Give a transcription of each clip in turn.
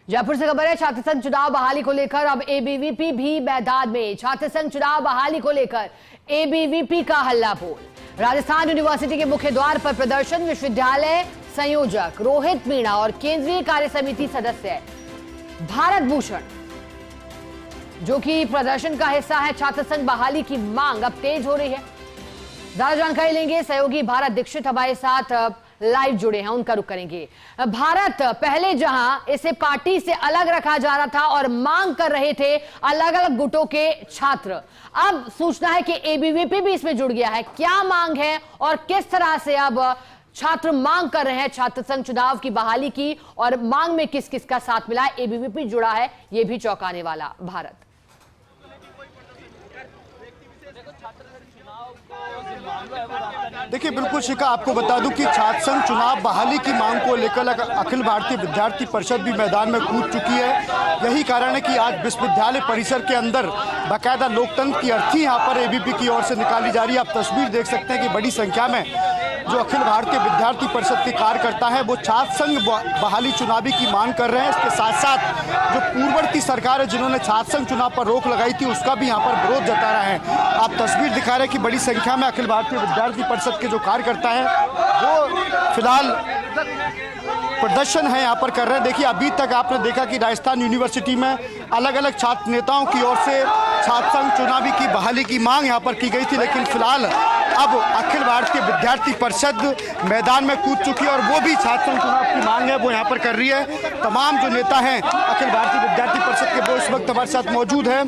जयपुर से खबर है, छात्र संघ चुनाव बहाली को लेकर अब एबीवीपी भी मैदान में। छात्र संघ चुनाव बहाली को लेकर एबीवीपी का हल्ला बोल। राजस्थान यूनिवर्सिटी के मुख्य द्वार पर प्रदर्शन। विश्वविद्यालय संयोजक रोहित मीणा और केंद्रीय कार्य समिति सदस्य भारत भूषण, जो कि प्रदर्शन का हिस्सा है, छात्र संघ बहाली की मांग अब तेज हो रही है। ज्यादा जानकारी लेंगे, सहयोगी भारत दीक्षित हमारे साथ लाइव जुड़े हैं, उनका रुख करेंगे। भारत, पहले जहां इसे पार्टी से अलग रखा जा रहा था और मांग कर रहे थे अलग अलग गुटों के छात्र, अब सूचना है कि एबीवीपी भी इसमें जुड़ गया है। क्या मांग है और किस तरह से अब छात्र मांग कर रहे हैं छात्र संघ चुनाव की बहाली की, और मांग में किस किस का साथ मिला है, एबीवीपी जुड़ा है, यह भी चौंकाने वाला। भारत, देखिए, बिल्कुल शिखा, आपको बता दूं कि छात्र संघ चुनाव बहाली की मांग को लेकर अखिल भारतीय विद्यार्थी परिषद भी मैदान में कूद चुकी है। यही कारण है कि आज विश्वविद्यालय परिसर के अंदर बाकायदा लोकतंत्र की अर्थी यहाँ पर एबीवीपी की ओर से निकाली जा रही है। आप तस्वीर देख सकते हैं कि बड़ी संख्या में जो अखिल भारतीय विद्यार्थी परिषद के कार्यकर्ता हैं वो छात्र संघ बहाली चुनावी की मांग कर रहे हैं। इसके साथ साथ जो पूर्ववर्ती सरकार है जिन्होंने छात्र संघ चुनाव पर रोक लगाई थी, उसका भी यहाँ पर विरोध जता रहे हैं। आप तस्वीर दिखा रहे हैं कि बड़ी संख्या में अखिल भारतीय विद्यार्थी परिषद के जो कार्यकर्ता हैं वो फिलहाल प्रदर्शन है यहाँ पर कर रहे हैं। देखिए, अभी तक आपने देखा कि राजस्थान यूनिवर्सिटी में अलग अलग छात्र नेताओं की ओर से छात्र संघ चुनावी की बहाली की मांग यहाँ पर की गई थी, लेकिन फिलहाल अब अखिल भारतीय विद्यार्थी परिषद मैदान में कूद चुकी है और वो भी छात्र संघ चुनाव की मांग है वो यहाँ पर कर रही है। तमाम जो नेता हैं अखिल भारतीय विद्यार्थी परिषद के वो इस वक्त हमारे साथ मौजूद हैं।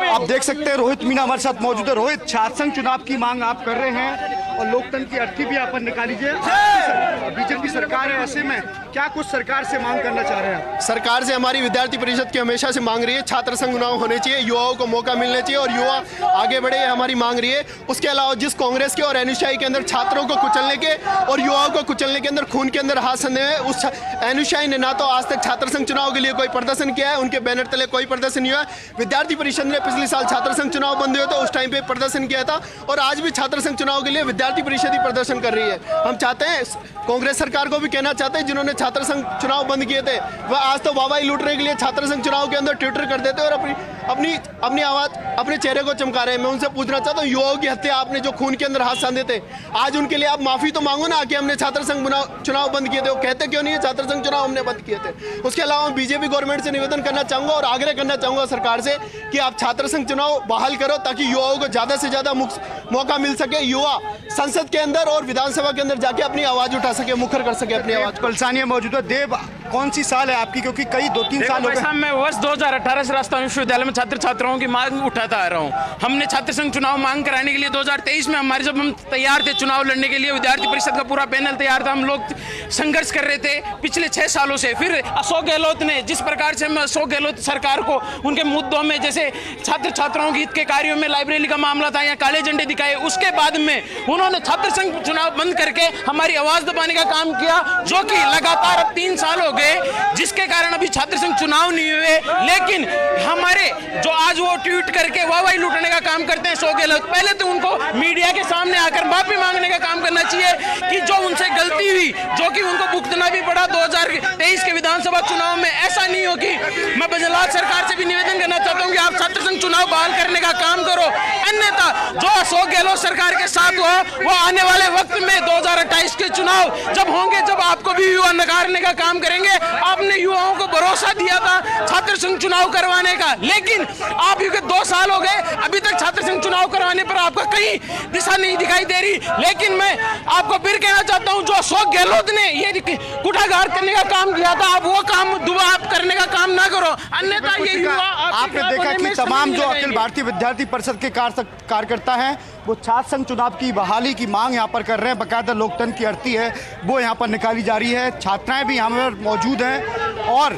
आप देख सकते हैं रोहित मीणा हमारे साथ मौजूद है। रोहित, छात्र संघ चुनाव की मांग आप कर रहे हैं और लोकतंत्र की अर्थी भी यहाँ पर निकाली जाए। बीजेपी सरकार है, ऐसे में क्या कुछ सरकार से मांग करना चाह रहे हैं? सरकार से हमारी विद्यार्थी परिषद की हमेशा से मांग रही है, छात्र संघ चुनाव होने चाहिए, युवाओं को मौका मिलना चाहिए और युवा आगे बढ़े, हमारी मांग रही है। उसके अलावा जिस कांग्रेस के और एनयूसीआई के अंदर छात्रों को कुचलने के और युवाओं को कुचलने के अंदर खून के अंदर हाथ सने हैं, उस एनयूसीआई ने ना तो आज तक छात्र संघ चुनाव के लिए कोई प्रदर्शन किया है, उनके बैनर तले कोई प्रदर्शन नहीं हुआ। विद्यार्थी परिषद ने पिछले साल छात्र संघ चुनाव बंद हुए थे, उस टाइम पे प्रदर्शन किया था और आज भी छात्र संघ चुनाव के लिए विद्यार्थी परिषद ही प्रदर्शन कर रही है। हम चाहते हैं, कांग्रेस सरकार को भी कहना चाहते हैं, जिन्होंने छात्र संघ चुनाव बंद किए थे वह आज तो वाहवाही लूटने के लिए छात्र संघ चुनाव के अंदर ट्विटर कर देते और अपनी आवाज, अपने चेहरे को चमका रहे हैं। मैं उनसे पूछना चाहता हूँ, युवाओं की हत्या आपने जो खून के अंदर हाथ साधे थे, आज उनके लिए आप माफी तो मांगो ना कि हमने छात्र संघ चुनाव बंद किए थे। वो कहते क्यों नहीं है छात्र संघ चुनाव हमने बंद किए थे? उसके अलावा मैं बीजेपी गवर्नमेंट से निवेदन करना चाहूंगा और आग्रह करना चाहूंगा सरकार से कि आप छात्र संघ चुनाव बहाल करो ताकि युवाओं को ज्यादा से ज्यादा मौका मिल सके, युवा संसद के अंदर और विधानसभा के अंदर जाके अपनी आवाज उठा सके, मुखर कर सके अपनी आवाज। पलसानिया मौजूद है। देव, कौन सी साल है आपकी, क्योंकि कई 2-3 साल हो गए? मैं वर्ष 2018 से राजस्थान विश्वविद्यालय में छात्र छात्राओं की मांग उठाता आ रहा हूँ। हमने छात्र संघ चुनाव मांग कराने के लिए 2023 में जब हम तैयार थे चुनाव लड़ने के लिए, विद्यार्थी परिषद का पूरा पैनल तैयार था, हम लोग संघर्ष कर रहे थे पिछले 6 सालों से। फिर अशोक गहलोत ने, जिस प्रकार से हम अशोक गहलोत सरकार को उनके मुद्दों में, जैसे छात्र छात्राओं के हित के कार्यों में लाइब्रेरी का मामला था या काले झंडे दिखाए, उसके बाद में उन्होंने छात्र संघ चुनाव बंद करके हमारी आवाज दबाने का काम किया, जो कि लगातार अब 3 साल हो गए, जिसके कारण अभी छात्र संघ चुनाव नहीं हुए। लेकिन हमारे जो आज वो ट्वीट करके वाहवाही लूटने का काम करते हैं अशोक गहलोत, पहले तो उनको मीडिया के सामने आकर माफी मांगने का काम करना चाहिए कि जो उनसे गलती हुई, जो कि उनको भुगतना भी पड़ा 2023 के विधानसभा चुनाव में, ऐसा नहीं हो कि मैं बजलाल सरकार से भी निवेदन करना चाहता हूं कि आप छात्र संघ चुनाव बहाल करने का काम करो, अन्यथा जो अशोक गहलोत सरकार के साथ हुआ वो आने वाले वक्त में 2028 के चुनाव जब होंगे, जब आपको भी युवा नकारने का काम करेंगे। आपने युवाओं को भरोसा दिया था छात्र संघ चुनाव करवाने का, लेकिन आप 2 साल हो गए, अभी तक छात्र संघ चुनाव करवाने पर आपका कहीं दिशा नहीं दिखाई दे रही। लेकिन मैं आपको फिर कहना चाहता हूं, जो अशोक गहलोत ने ये कुठाघात करने का काम किया था, आप वो काम दोबारा करने का काम ना करो, अन्यथा ये युवा। आपने देखा कि तमाम जो अखिल भारतीय विद्यार्थी परिषद के कार्यकर्ता हैं वो छात्र संघ चुनाव की बहाली की मांग यहाँ पर कर रहे हैं। बाकायदा लोकतंत्र की अर्थी है वो यहाँ पर निकाली जा रही है। छात्राएं भी यहाँ पर मौजूद हैं और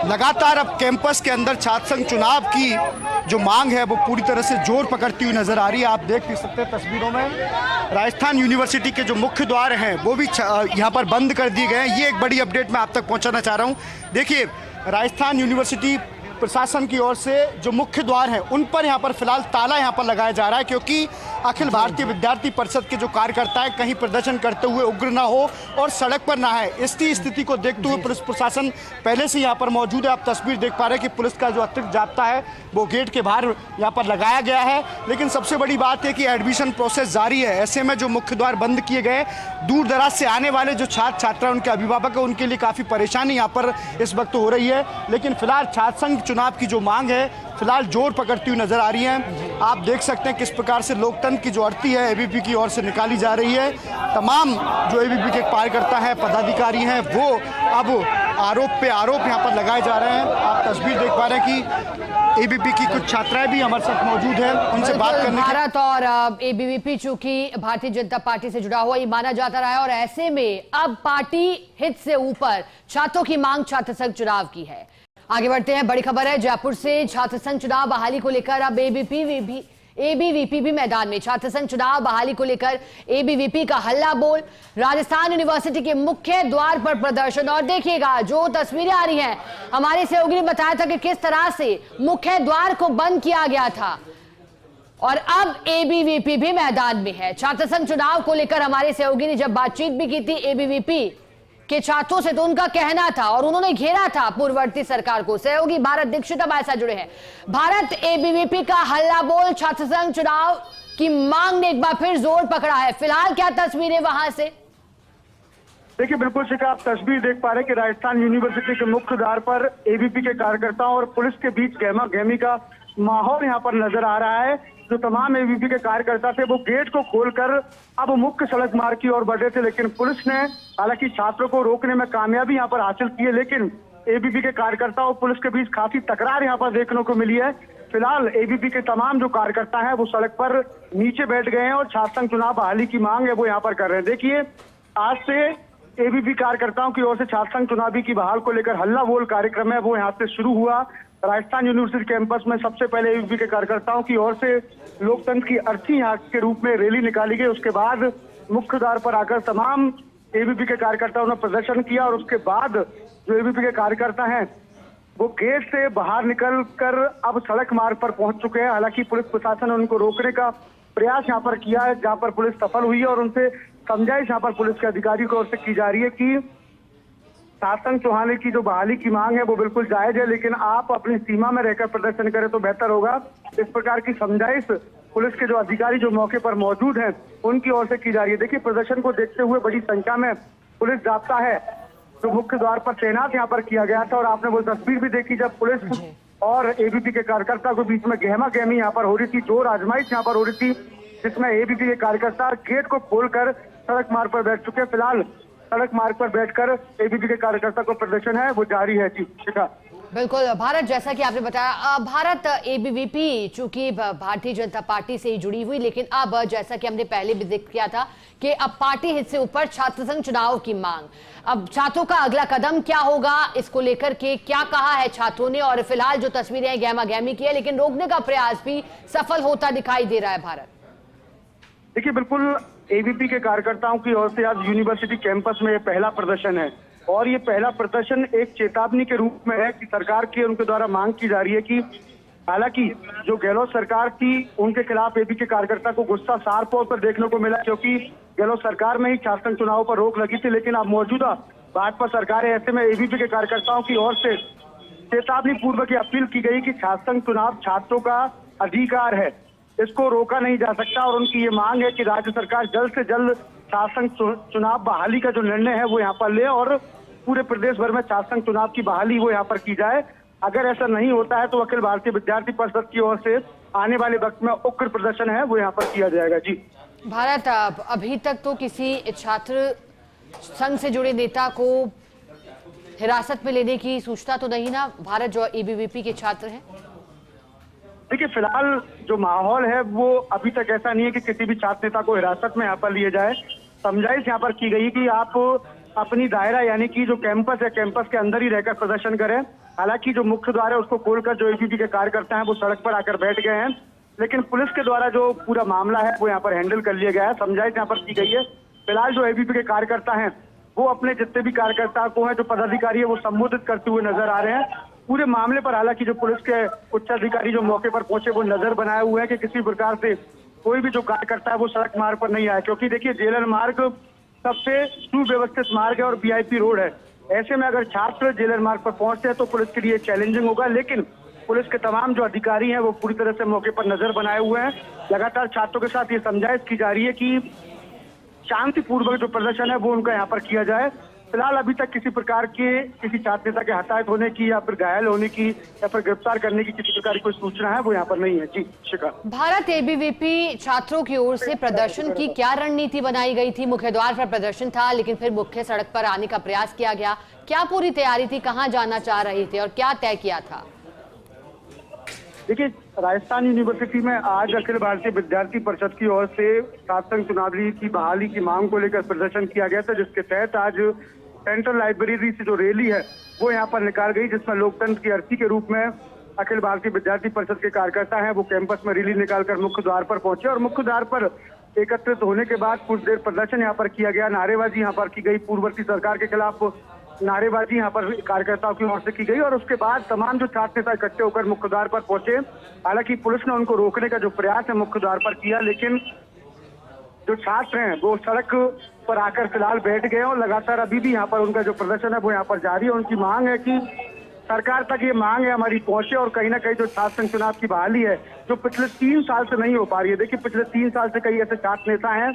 लगातार अब कैंपस के अंदर छात्र संघ चुनाव की जो मांग है वो पूरी तरह से जोर पकड़ती हुई नजर आ रही है। आप देख सकते हैं तस्वीरों में राजस्थान यूनिवर्सिटी के जो मुख्य द्वार हैं वो भी यहाँ पर बंद कर दिए गए हैं। ये एक बड़ी अपडेट मैं आप तक पहुँचाना चाह रहा हूँ। देखिए, राजस्थान यूनिवर्सिटी प्रशासन की ओर से जो मुख्य द्वार हैं उन पर यहाँ पर फिलहाल ताला यहाँ पर लगाया जा रहा है, क्योंकि अखिल भारतीय विद्यार्थी परिषद के जो कार्यकर्ता हैं कहीं प्रदर्शन करते हुए उग्र ना हो और सड़क पर ना है। इसकी स्थिति को देखते हुए पुलिस प्रशासन पहले से यहाँ पर मौजूद है। आप तस्वीर देख पा रहे हैं कि पुलिस का जो अतिरिक्त जाब्ता है वो गेट के बाहर यहाँ पर लगाया गया है। लेकिन सबसे बड़ी बात है कि एडमिशन प्रोसेस जारी है। ऐसे में जो मुख्य द्वार बंद किए गए, दूर दराज से आने वाले जो छात्र छात्रा उनके अभिभावक है उनके लिए काफ़ी परेशानी यहाँ पर इस वक्त हो रही है। लेकिन फिलहाल छात्र संघ चुनाव की जो मांग है फिलहाल जोर पकड़ती हुई नजर आ रही है। आप देख सकते हैं किस प्रकार से लोकतंत्र की जो अर्थी है एबीवीपी की ओर से निकाली जा रही है। तमाम जो एबीवीपी के कार्यकर्ता हैं, पदाधिकारी हैं, वो अब आरोप पे आरोप यहाँ पर लगाए जा रहे हैं। आप तस्वीर देख पा रहे हैं कि एबीवीपी की कुछ छात्राएं भी हमारे साथ मौजूद हैं, उनसे बात करने की। भारत और एबीवीपी चूंकि भारतीय जनता पार्टी से जुड़ा हुआ ये माना जाता रहा है और ऐसे में अब पार्टी हित से ऊपर छात्रों की मांग छात्र संघ चुनाव की है। आगे बढ़ते हैं, बड़ी खबर है जयपुर से। छात्र संघ चुनाव बहाली को लेकर अब एबीवीपी भी मैदान में। छात्र संघ चुनाव बहाली को लेकर एबीवीपी का हल्ला बोल। राजस्थान यूनिवर्सिटी के मुख्य द्वार पर प्रदर्शन और देखिएगा जो तस्वीरें आ रही हैं, हमारे सहयोगी ने बताया था कि किस तरह से मुख्य द्वार को बंद किया गया था और अब एबीवीपी भी मैदान में है। छात्र संघ चुनाव को लेकर हमारे सहयोगी ने जब बातचीत भी की थी एबीवीपी के छात्रों से, तो उनका कहना था और उन्होंने घेरा था पूर्ववर्ती सरकार को। सहयोगी भारत दीक्षित हमारे साथ जुड़े हैं। भारत, एबीवीपी का हल्ला बोल छात्र संघ चुनाव की मांग ने एक बार फिर जोर पकड़ा है। फिलहाल क्या तस्वीरें वहां से? देखिए बिल्कुल शिखा, आप तस्वीर देख पा रहे हैं कि राजस्थान यूनिवर्सिटी के मुख्य द्वार पर एबीवीपी के कार्यकर्ताओं और पुलिस के बीच गहमा गहमी का माहौल यहाँ पर नजर आ रहा है। जो तमाम एबीवीपी के कार्यकर्ता थे वो गेट को खोलकर अब मुख्य सड़क मार्ग की ओर बढ़ रहे थे, लेकिन पुलिस ने हालांकि छात्रों को रोकने में कामयाबी यहाँ पर हासिल की है। लेकिन एबीवीपी के कार्यकर्ताओं और पुलिस के बीच काफी तकरार यहाँ पर देखने को मिली है। फिलहाल एबीवीपी के तमाम जो कार्यकर्ता हैं वो सड़क पर नीचे बैठ गए हैं और छात्र संघ चुनाव बहाली की मांग है वो यहाँ पर कर रहे हैं। देखिए, आज से एबीवीपी कार्यकर्ताओं की ओर से छात्र संघ चुनावी की बहाल को लेकर हल्ला बोल कार्यक्रम है वो यहाँ से शुरू हुआ। राजस्थान यूनिवर्सिटी कैंपस में सबसे पहले एबीवीपी के कार्यकर्ताओं की ओर से लोकतंत्र की अर्थी यहाँ के रूप में रैली निकाली गई। उसके बाद मुख्य द्वार पर आकर तमाम एबीवीपी के कार्यकर्ताओं ने प्रदर्शन किया और उसके बाद जो एबीवीपी के कार्यकर्ता हैं वो गेट से बाहर निकल कर अब सड़क मार्ग पर पहुंच चुके हैं। हालांकि पुलिस प्रशासन ने उनको रोकने का प्रयास यहाँ पर किया है, जहाँ पर पुलिस सफल हुई है और उनसे समझाइश यहाँ पर पुलिस के अधिकारी की ओर से की जा रही है कि छात्र संघ चौहान की जो बहाली की मांग है वो बिल्कुल जायज है, लेकिन आप अपनी सीमा में रहकर प्रदर्शन करें तो बेहतर होगा। इस प्रकार की समझाइश पुलिस के जो अधिकारी जो मौके पर मौजूद हैं उनकी ओर से की जा रही है। देखिए, प्रदर्शन को देखते हुए बड़ी संख्या में पुलिस जाब्ता है जो मुख्य द्वार पर तैनात यहाँ पर किया गया था और आपने वो तस्वीर भी देखी जब पुलिस और एबीवीपी के कार्यकर्ता के बीच में गहमा गहमी यहाँ पर हो रही थी, जोर आजमाइश यहाँ पर हो रही थी, जिसमें एबीवीपी के कार्यकर्ता गेट को खोलकर सड़क मार्ग पर बैठ चुके हैं। फिलहाल सड़क मार्ग पर बैठकर एबीवीपी के कार्यकर्ता को प्रदर्शन है वो जारी है। जी शिखा। बिल्कुल भारत, जैसा कि आपने बताया, भारत एबीवीपी चूंकि भारतीय जनता पार्टी से ही जुड़ी हुई, लेकिन अब जैसा कि हमने पहले भी जिक्र किया था कि अब पार्टी हित से ऊपर छात्र संघ चुनाव की मांग। अब छात्रों का अगला कदम क्या होगा, इसको लेकर के क्या कहा है छात्रों ने, और फिलहाल जो तस्वीरें हैं गहमा गहमी की है, लेकिन रोकने का प्रयास भी सफल होता दिखाई दे रहा है। भारत, देखिए बिल्कुल एबीवीपी के कार्यकर्ताओं की ओर से आज यूनिवर्सिटी कैंपस में पहला प्रदर्शन है और ये पहला प्रदर्शन एक चेतावनी के रूप में है कि सरकार की उनके द्वारा मांग की जा रही है कि हालांकि जो गहलोत सरकार थी उनके खिलाफ एबीवीपी के कार्यकर्ता को गुस्सा साफ तौर पर देखने को मिला, क्योंकि गहलोत सरकार में ही छात्र संघ चुनाव पर रोक लगी थी। लेकिन अब मौजूदा भाजपा सरकार है, ऐसे में एबीवीपी के कार्यकर्ताओं की ओर से चेतावनी पूर्वक अपील की गई कि छात्र संघ चुनाव छात्रों का अधिकार है, इसको रोका नहीं जा सकता और उनकी ये मांग है कि राज्य सरकार जल्द से जल्द छात्र संघ चुनाव बहाली का जो निर्णय है वो यहाँ पर ले और पूरे प्रदेश भर में छात्र संघ चुनाव की बहाली वो यहाँ पर की जाए। अगर ऐसा नहीं होता है तो अखिल भारतीय विद्यार्थी परिषद की ओर से आने वाले वक्त में उग्र प्रदर्शन है वो यहाँ पर किया जाएगा। जी भारत, अभी तक तो किसी छात्र संघ से जुड़े नेता को हिरासत में लेने की सूचना तो नहीं ना, भारत, जो एबीवीपी के छात्र हैं? देखिए, फिलहाल जो माहौल है वो अभी तक ऐसा नहीं है कि किसी भी छात्र नेता को हिरासत में यहाँ पर लिए जाए। समझाइश यहाँ पर की गई कि आप अपनी दायरा यानी कि जो कैंपस है कैंपस के अंदर ही रहकर प्रदर्शन करें। हालांकि जो मुख्य द्वार है उसको खोलकर जो एबीवीपी के कार्यकर्ता हैं वो सड़क पर आकर बैठ गए हैं, लेकिन पुलिस के द्वारा जो पूरा मामला है वो यहाँ पर हैंडल कर लिया गया है। समझाइश यहाँ पर की गई है। फिलहाल जो एबीवीपी के कार्यकर्ता हैं वो अपने जितने भी कार्यकर्ता को है जो पदाधिकारी है वो संबोधित करते हुए नजर आ रहे हैं पूरे मामले पर हालांकि जो पुलिस के उच्च अधिकारी जो मौके पर पहुंचे वो नजर बनाए हुए हैं कि किसी प्रकार से कोई भी जो कार्यकर्ता है वो सड़क मार्ग पर नहीं आया, क्योंकि देखिए जेलर मार्ग सबसे सुव्यवस्थित मार्ग है और वीआईपी रोड है। ऐसे में अगर छात्र जेलर मार्ग पर पहुंचते हैं तो पुलिस के लिए चैलेंजिंग होगा, लेकिन पुलिस के तमाम जो अधिकारी हैं वो पूरी तरह से मौके पर नजर बनाए हुए हैं। लगातार छात्रों के साथ ये समझाइश की जा रही है कि शांतिपूर्वक जो प्रदर्शन है वो उनका यहाँ पर किया जाए। फिलहाल अभी तक किसी प्रकार के किसी छात्र नेता के हताहत होने की या फिर घायल होने की या फिर गिरफ्तार करने की किसी प्रकार की कोई सूचना है वो यहाँ पर नहीं है। जी शिखा। भारत एबीवीपी छात्रों की ओर से प्रदर्शन की क्या रणनीति बनाई गई थी? मुख्य द्वार पर प्रदर्शन था, लेकिन फिर मुख्य सड़क पर आने का प्रयास किया गया। क्या पूरी तैयारी थी, कहाँ जाना चाह रहे थे और क्या तय किया था? देखिए, राजस्थान यूनिवर्सिटी में आज अखिल भारतीय विद्यार्थी परिषद की ओर से छात्र संघ चुनावी की बहाली की मांग को लेकर प्रदर्शन किया गया था, जिसके तहत आज सेंट्रल लाइब्रेरी से जो रैली है वो यहाँ पर निकाल गई, जिसमें लोकतंत्र की अर्थी के रूप में अखिल भारतीय विद्यार्थी परिषद के कार्यकर्ता हैं वो कैंपस में रैली निकालकर मुख्य द्वार पर पहुंचे और मुख्य द्वार पर एकत्रित होने के बाद कुछ देर प्रदर्शन यहाँ पर किया गया। नारेबाजी यहाँ पर की गई, पूर्ववर्ती सरकार के खिलाफ नारेबाजी यहाँ पर कार्यकर्ताओं की ओर से की गई और उसके बाद तमाम जो छात्र नेता इकट्ठे होकर मुख्य द्वार पर पहुंचे। हालांकि पुलिस ने उनको रोकने का जो प्रयास है मुख्य द्वार पर किया, लेकिन जो छात्र हैं वो सड़क पर आकर फिलहाल बैठ गए और लगातार अभी भी यहाँ पर उनका जो प्रदर्शन है वो यहाँ पर जारी है। उनकी मांग है कि सरकार तक ये मांग है हमारी पहुंचे और कहीं ना कहीं जो छात्र संघ चुनाव की बहाली है जो पिछले 3 साल से नहीं हो पा रही है। देखिए, पिछले 3 साल से कई ऐसे छात्र नेता हैं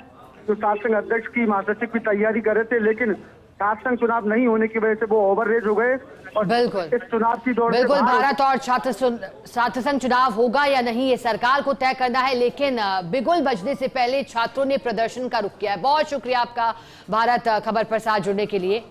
जो छात्र संघ अध्यक्ष की महासचिव की तैयारी कर रहे थे, लेकिन छात्र संघ चुनाव नहीं होने की वजह से वो ओवररेज हो गए और बिल्कुल इस चुनाव की दौड़ बिल्कुल भारत और छात्र संघ चुनाव होगा या नहीं ये सरकार को तय करना है, लेकिन बिगुल बजने से पहले छात्रों ने प्रदर्शन का रुख किया है। बहुत शुक्रिया आपका भारत खबर पर साथ जुड़ने के लिए।